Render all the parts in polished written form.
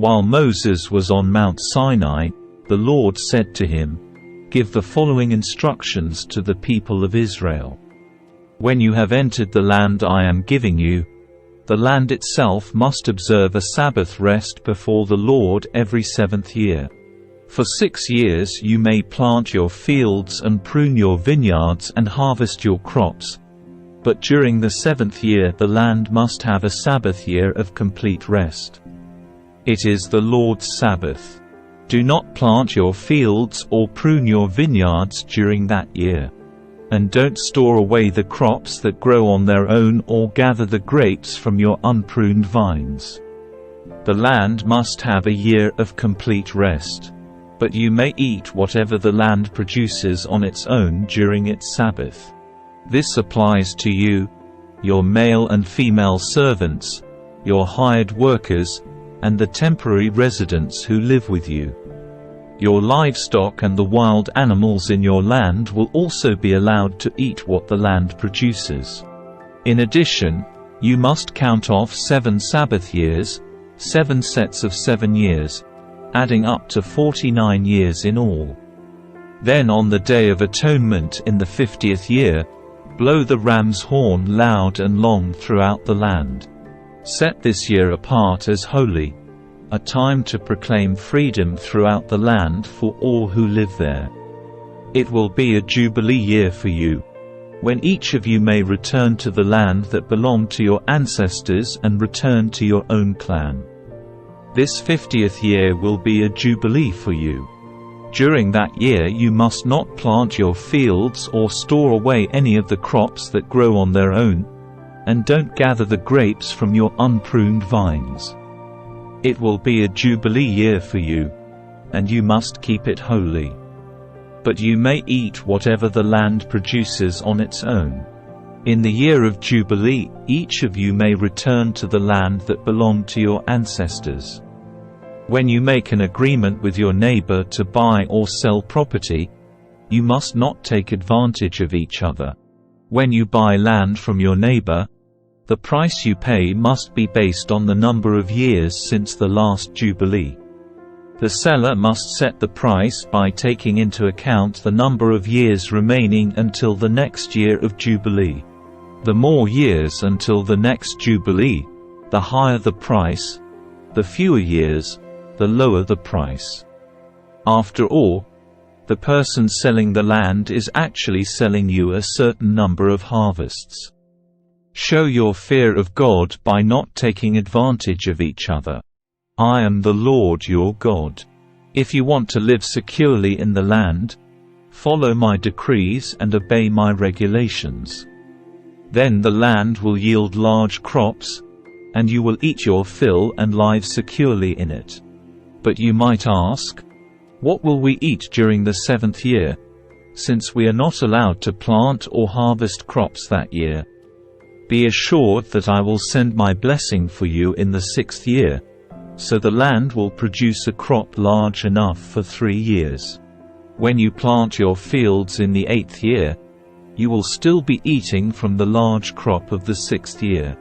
While Moses was on Mount Sinai, the Lord said to him, "Give the following instructions to the people of Israel. When you have entered the land I am giving you, the land itself must observe a Sabbath rest before the Lord every 7th year. For 6 years you may plant your fields and prune your vineyards and harvest your crops, but during the 7th year the land must have a Sabbath year of complete rest. It is the Lord's Sabbath. Do not plant your fields or prune your vineyards during that year. And don't store away the crops that grow on their own or gather the grapes from your unpruned vines. The land must have a year of complete rest. But you may eat whatever the land produces on its own during its Sabbath. This applies to you, your male and female servants, your hired workers, and the temporary residents who live with you. Your livestock and the wild animals in your land will also be allowed to eat what the land produces. In addition, you must count off 7 Sabbath years, 7 sets of 7 years, adding up to 49 years in all. Then on the Day of Atonement in the 50th year, blow the ram's horn loud and long throughout the land. Set this year apart as holy, a time to proclaim freedom throughout the land for all who live there. It will be a Jubilee year for you, when each of you may return to the land that belonged to your ancestors and return to your own clan. This 50th year will be a Jubilee for you. During that year you must not plant your fields or store away any of the crops that grow on their own, and don't gather the grapes from your unpruned vines. It will be a Jubilee year for you, and you must keep it holy. But you may eat whatever the land produces on its own. In the year of Jubilee, each of you may return to the land that belonged to your ancestors. When you make an agreement with your neighbor to buy or sell property, you must not take advantage of each other. When you buy land from your neighbor, the price you pay must be based on the number of years since the last Jubilee. The seller must set the price by taking into account the number of years remaining until the next year of Jubilee. The more years until the next Jubilee, the higher the price; the fewer years, the lower the price. After all, the person selling the land is actually selling you a certain number of harvests. Show your fear of God by not taking advantage of each other. I am the Lord your God. If you want to live securely in the land, follow my decrees and obey my regulations. Then the land will yield large crops, and you will eat your fill and live securely in it. But you might ask, what will we eat during the 7th year, since we are not allowed to plant or harvest crops that year? Be assured that I will send my blessing for you in the 6th year, so the land will produce a crop large enough for 3 years. When you plant your fields in the 8th year, you will still be eating from the large crop of the 6th year.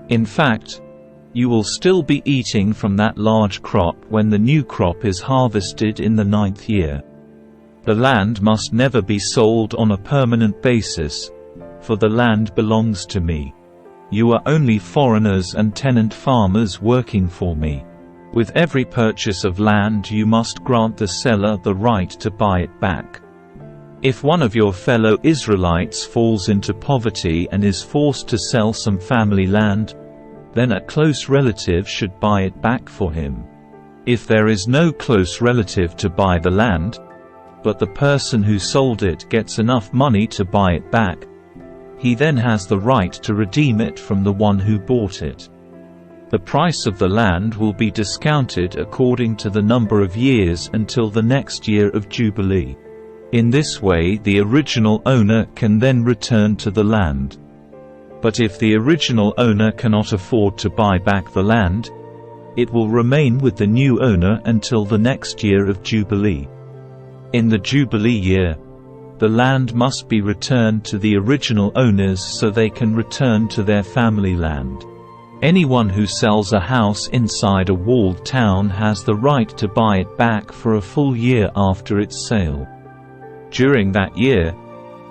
In fact, you will still be eating from that large crop when the new crop is harvested in the 9th year. The land must never be sold on a permanent basis, for the land belongs to me. You are only foreigners and tenant farmers working for me. With every purchase of land you must grant the seller the right to buy it back. If one of your fellow Israelites falls into poverty and is forced to sell some family land, then a close relative should buy it back for him. If there is no close relative to buy the land, but the person who sold it gets enough money to buy it back, he then has the right to redeem it from the one who bought it. The price of the land will be discounted according to the number of years until the next year of Jubilee. In this way the original owner can then return to the land. But if the original owner cannot afford to buy back the land, it will remain with the new owner until the next year of Jubilee. In the Jubilee year, the land must be returned to the original owners so they can return to their family land. Anyone who sells a house inside a walled town has the right to buy it back for a full year after its sale. During that year,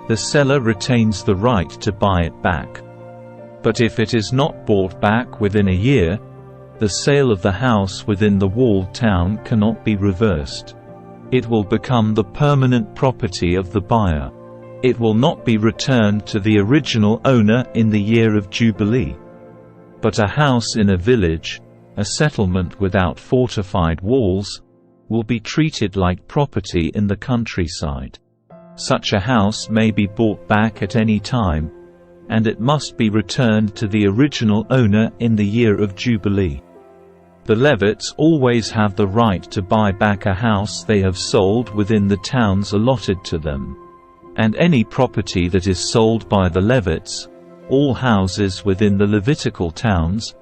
the seller retains the right to buy it back. But if it is not bought back within a year, the sale of the house within the walled town cannot be reversed. It will become the permanent property of the buyer. It will not be returned to the original owner in the year of Jubilee. But a house in a village, a settlement without fortified walls, will be treated like property in the countryside. Such a house may be bought back at any time, and it must be returned to the original owner in the year of Jubilee. The Levites always have the right to buy back a house they have sold within the towns allotted to them. And any property that is sold by the Levites, all houses within the Levitical towns,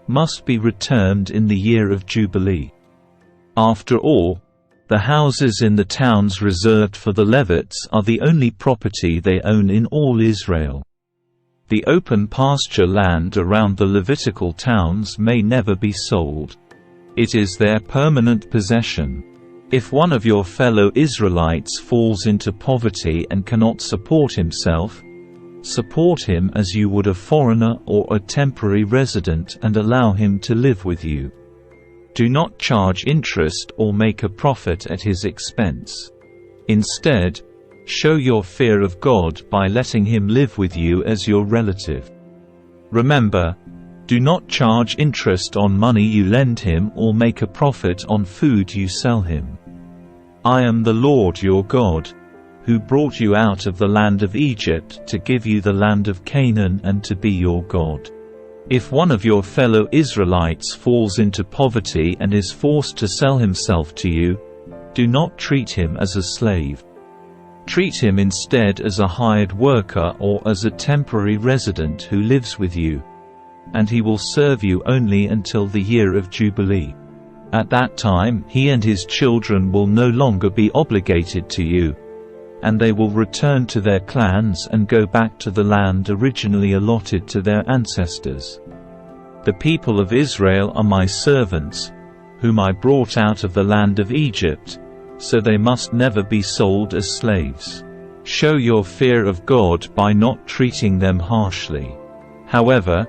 must be returned in the year of Jubilee. After all, the houses in the towns reserved for the Levites are the only property they own in all Israel. The open pasture land around the Levitical towns may never be sold. It is their permanent possession. If one of your fellow Israelites falls into poverty and cannot support himself, support him as you would a foreigner or a temporary resident and allow him to live with you. Do not charge interest or make a profit at his expense. Instead, show your fear of God by letting him live with you as your relative. Remember, do not charge interest on money you lend him or make a profit on food you sell him. I am the Lord your God, who brought you out of the land of Egypt to give you the land of Canaan and to be your God. If one of your fellow Israelites falls into poverty and is forced to sell himself to you, do not treat him as a slave. Treat him instead as a hired worker or as a temporary resident who lives with you, and he will serve you only until the year of Jubilee. At that time he and his children will no longer be obligated to you, and they will return to their clans and go back to the land originally allotted to their ancestors. The people of Israel are my servants, whom I brought out of the land of Egypt, so they must never be sold as slaves. Show your fear of God by not treating them harshly. However,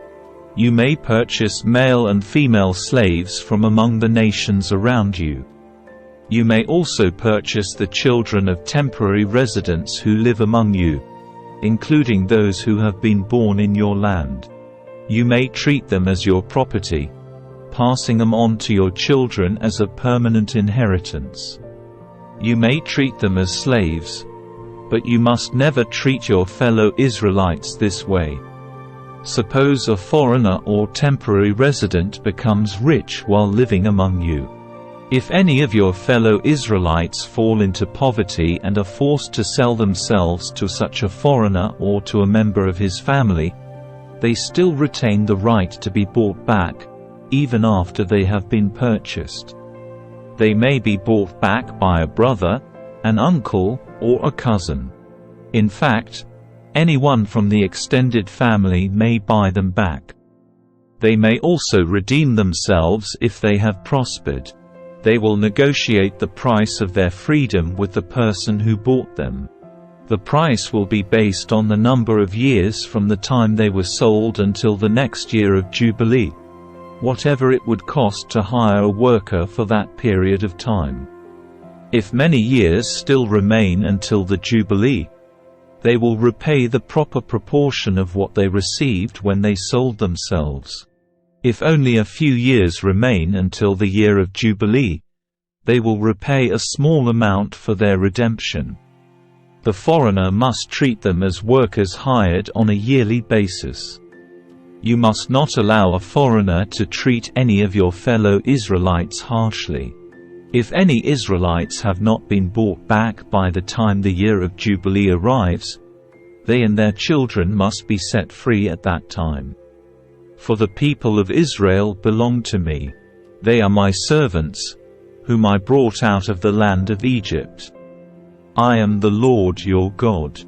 you may purchase male and female slaves from among the nations around you. You may also purchase the children of temporary residents who live among you, including those who have been born in your land. You may treat them as your property, passing them on to your children as a permanent inheritance. You may treat them as slaves, but you must never treat your fellow Israelites this way. Suppose a foreigner or temporary resident becomes rich while living among you. If any of your fellow Israelites fall into poverty and are forced to sell themselves to such a foreigner or to a member of his family, they still retain the right to be bought back, even after they have been purchased. They may be bought back by a brother, an uncle, or a cousin. In fact, anyone from the extended family may buy them back. They may also redeem themselves if they have prospered. They will negotiate the price of their freedom with the person who bought them. The price will be based on the number of years from the time they were sold until the next year of Jubilee, whatever it would cost to hire a worker for that period of time. If many years still remain until the Jubilee, they will repay the proper proportion of what they received when they sold themselves. If only a few years remain until the year of Jubilee, they will repay a small amount for their redemption. The foreigner must treat them as workers hired on a yearly basis. You must not allow a foreigner to treat any of your fellow Israelites harshly. If any Israelites have not been bought back by the time the year of Jubilee arrives, they and their children must be set free at that time. For the people of Israel belong to me. They are my servants, whom I brought out of the land of Egypt. I am the Lord your God.